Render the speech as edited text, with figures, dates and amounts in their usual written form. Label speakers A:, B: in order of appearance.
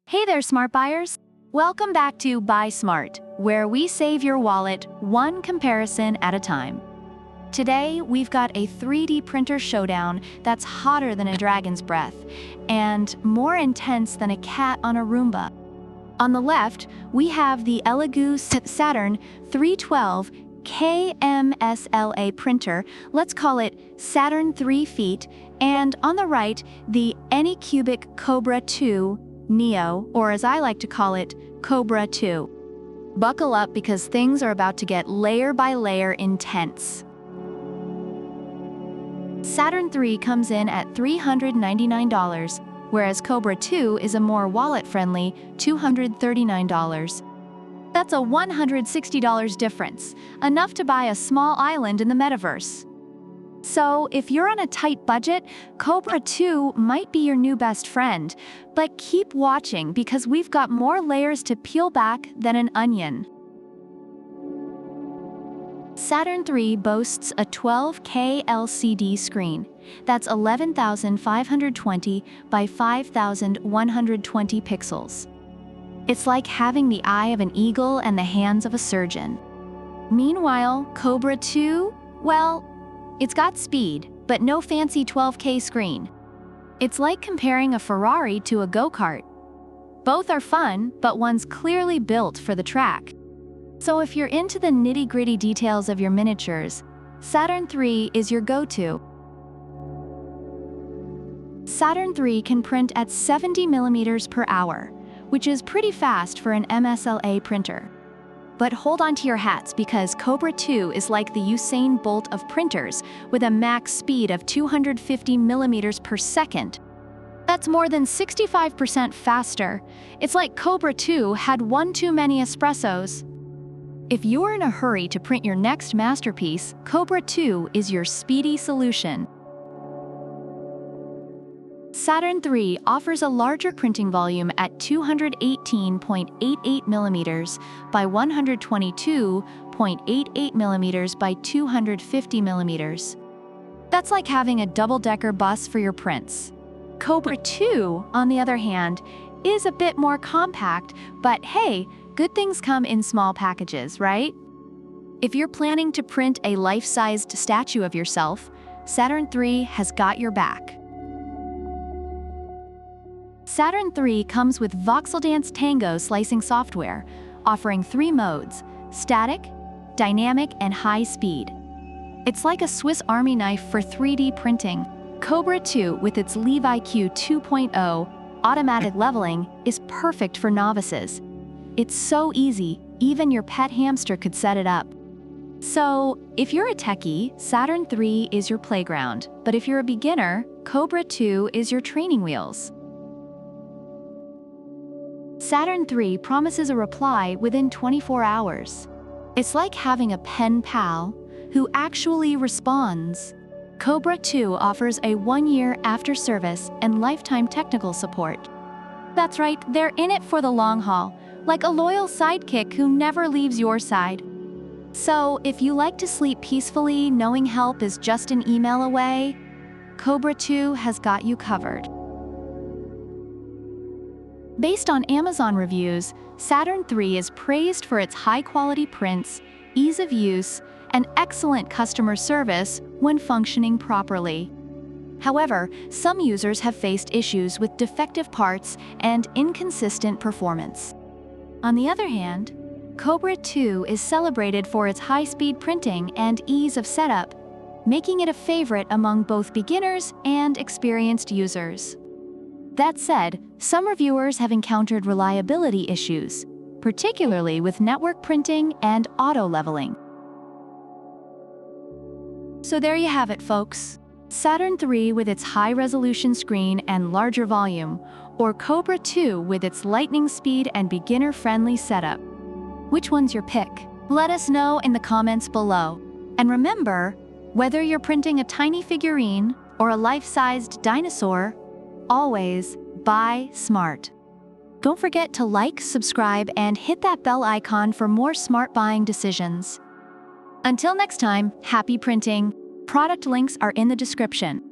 A: Hey there, smart buyers! Welcome back to Buy Smart, where we save your wallet one comparison at a time. Today, we've got a 3D printer showdown that's hotter than a dragon's breath and more intense than a cat on a Roomba. On the left, we have the ELEGOO Saturn 312 KMSLA printer, let's call it Saturn 3 feet, and on the right, the Anycubic Kobra 2 Neo, or as I like to call it, Kobra 2. Buckle up because things are about to get layer by layer intense. Saturn 3 comes in at $399, whereas Kobra 2 is a more wallet-friendly $239. That's a $160 difference, enough to buy a small island in the metaverse. So, if you're on a tight budget, Kobra 2 might be your new best friend, but keep watching because we've got more layers to peel back than an onion. Saturn 3 boasts a 12K LCD screen. That's 11,520 by 5,120 pixels. It's like having the eye of an eagle and the hands of a surgeon. Meanwhile, Kobra 2, well, it's got speed, but no fancy 12K screen. It's like comparing a Ferrari to a go-kart. Both are fun, but one's clearly built for the track. So if you're into the nitty-gritty details of your miniatures, Saturn 3 is your go-to. Saturn 3 can print at 70 millimeters per hour, which is pretty fast for an MSLA printer. But hold on to your hats because Kobra 2 is like the Usain Bolt of printers with a max speed of 250 millimeters per second. That's more than 65% faster. It's like Kobra 2 had one too many espressos. If you're in a hurry to print your next masterpiece, Kobra 2 is your speedy solution. Saturn 3 offers a larger printing volume at 218.88 millimeters by 122.88 millimeters by 250 millimeters. That's like having a double-decker bus for your prints. Kobra 2, on the other hand, is a bit more compact, but hey, good things come in small packages, right? If you're planning to print a life-sized statue of yourself, Saturn 3 has got your back. Saturn 3 comes with VoxelDance Tango slicing software, offering 3 modes: static, dynamic, and high speed. It's like a Swiss Army knife for 3D printing. Kobra 2, with its LeviQ 2.0 automatic leveling, is perfect for novices. It's so easy, even your pet hamster could set it up. So, if you're a techie, Saturn 3 is your playground, but if you're a beginner, Kobra 2 is your training wheels. Saturn 3 promises a reply within 24 hours. It's like having a pen pal who actually responds. Kobra 2 offers a 1-year after-service and lifetime technical support. That's right, they're in it for the long haul, like a loyal sidekick who never leaves your side. So, if you like to sleep peacefully knowing help is just an email away, Kobra 2 has got you covered. Based on Amazon reviews, Saturn 3 is praised for its high-quality prints, ease of use, and excellent customer service when functioning properly. However, some users have faced issues with defective parts and inconsistent performance. On the other hand, Kobra 2 is celebrated for its high-speed printing and ease of setup, making it a favorite among both beginners and experienced users. That said, some reviewers have encountered reliability issues, particularly with network printing and auto-leveling. So there you have it, folks. Saturn 3 with its high-resolution screen and larger volume, or Kobra 2 with its lightning speed and beginner-friendly setup. Which one's your pick? Let us know in the comments below. And remember, whether you're printing a tiny figurine or a life-sized dinosaur, always buy smart. Don't forget to like, subscribe, and hit that bell icon for more smart buying decisions. Until next time, happy printing! Product links are in the description.